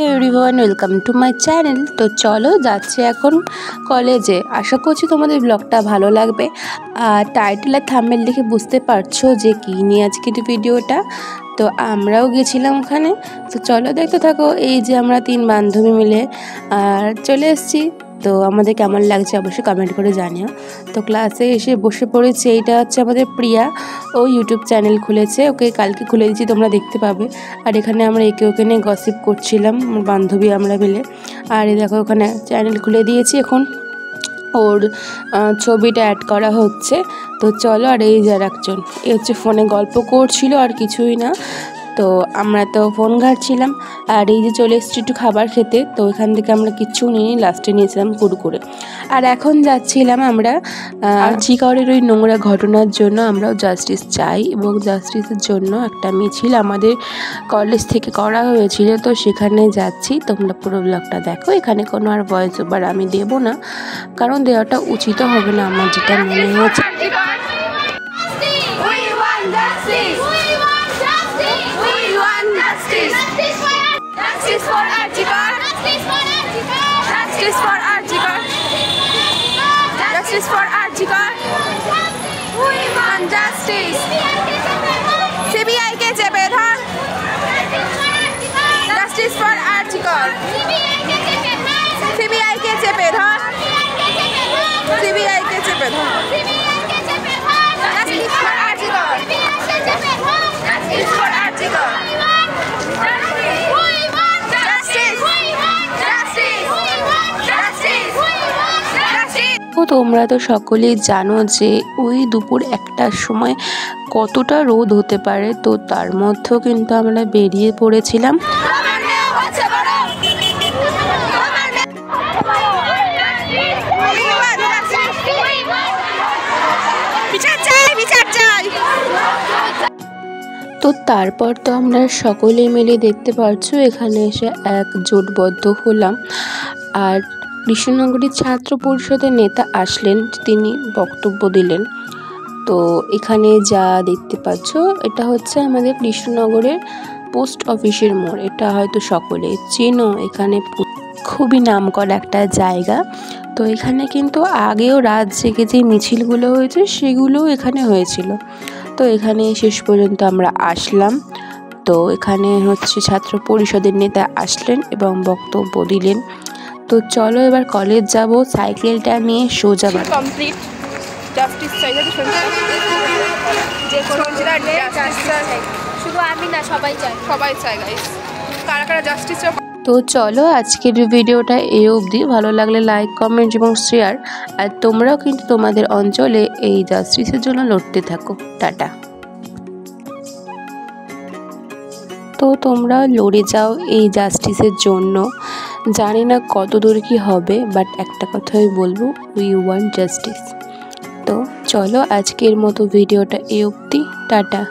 Everyone welcome to my channel. তো চলো যাচ্ছি এখন কলেজে। আশা করছি তোমাদের ব্লগটা ভালো লাগবে। আর টাইটেল আর থাম্বনেল দেখে বুঝতে পারছো যে কী নিয়ে আজকের ভিডিওটা। তো আমরাও গেছিলাম ওখানে। তো চলো দেখতে থাকো। এই যে আমরা 3 বান্ধবী মিলে আর চলে এসেছি। তো আমাদের কেমন লাগছে অবশ্যই কমেন্ট করে জানিও। তো ক্লাসে এসে বসে পড়েছি। এইটা হচ্ছে আমাদের প্রিয়া, ও ইউটিউব চ্যানেল খুলেছে, ওকে কালকে খুলে দিয়েছি, তোমরা দেখতে পাবে। আর এখানে আমরা একে ওকে নিয়ে গসিপ করছিলাম, আমার বান্ধবী আমরা মিলে। আর এই দেখো ওখানে চ্যানেল খুলে দিয়েছি, এখন ওর ছবিটা অ্যাড করা হচ্ছে। তো চলো। আর এই যে আর একজন, এ হচ্ছে ফোনে গল্প করছিল আর কিছুই না। তো আমরা তো ফোন ঘাঁটছিলাম। আর এই যে চলে এসেছি একটু খাবার খেতে। তো এখান থেকে আমরা কিচ্ছু নিই, লাস্টে নিয়েছিলাম কুরকুরে। আর এখন যাচ্ছিলাম আমরা চিকাগোর ওই নোংরা ঘটনার জন্য আমরাও জাস্টিস চাই, এবং জাস্টিসের জন্য একটা মিছিল আমাদের কলেজ থেকে করা হয়েছিল। তো সেখানে যাচ্ছি, তোমরা পুরো ব্লগটা দেখো। এখানে কোনো আর ভয়েস ওভার আমি দেবো না, কারণ দেওয়াটা উচিত হবে না আমার যেটা মনে হয়েছে। Justice for Archikar. We want justice. CBI के চেপে ধর। Justice for Archikar. CBI के চেপে ধর। CBI के চেপে ধর। Justice for Archikar. Justice for Archikar. তোমরা তো সকলেই জানো যে ওই দুপুর 1টার সময় কতটা রোদ হতে পারে। তো তার মধ্যেও কিন্তু আমরা বেরিয়ে পড়েছিলাম। তো তারপর তো আমরা সকলে মিলে দেখতে পারছো এখানে এসে এক জোটবদ্ধ হলাম। আর কৃষ্ণনগরের ছাত্র পরিষদের নেতা আসলেন, তিনি বক্তব্য দিলেন। তো এখানে যা দেখতে পাচ্ছ এটা হচ্ছে আমাদের কৃষ্ণনগরের পোস্ট অফিসের মোড়। এটা হয়তো সকলে চেনো, এখানে খুবই নামকরা একটা জায়গা। তো এখানে কিন্তু আগেও রাত জেগে যে মিছিলগুলো হয়েছে সেগুলোও এখানে হয়েছিল। তো এখানে শেষ পর্যন্ত আমরা আসলাম। তো এখানে হচ্ছে ছাত্র পরিষদের নেতা আসলেন এবং বক্তব্য দিলেন। তো চলো এবার কলেজ যাব, সাইকেলটা নিয়ে সোজা বাড়ি। কমপ্লিট জাস্টিস চাই, যে কোনো শুধু আমি না, সবাই চায়, সবাই চায় গাইস। কারা কারা জাস্টিস চায়? তো চলো আজকের ভিডিওটা এই অবধি। ভালো লাগলে লাইক, কমেন্ট এবং শেয়ার। আর তোমরাও কিন্তু তোমাদের অঞ্চলে এই জাস্টিসের জন্য লড়তে থাকো। টাটা। তো তোমরা লড়ে যাও এই জাস্টিসের জন্য। জানি না কত দূর কি হবে, বাট একটা কথাই বলবো, উই ওয়ান্ট জাস্টিস। তো চলো আজকের মতো ভিডিওটা এই অবধি। টাটা।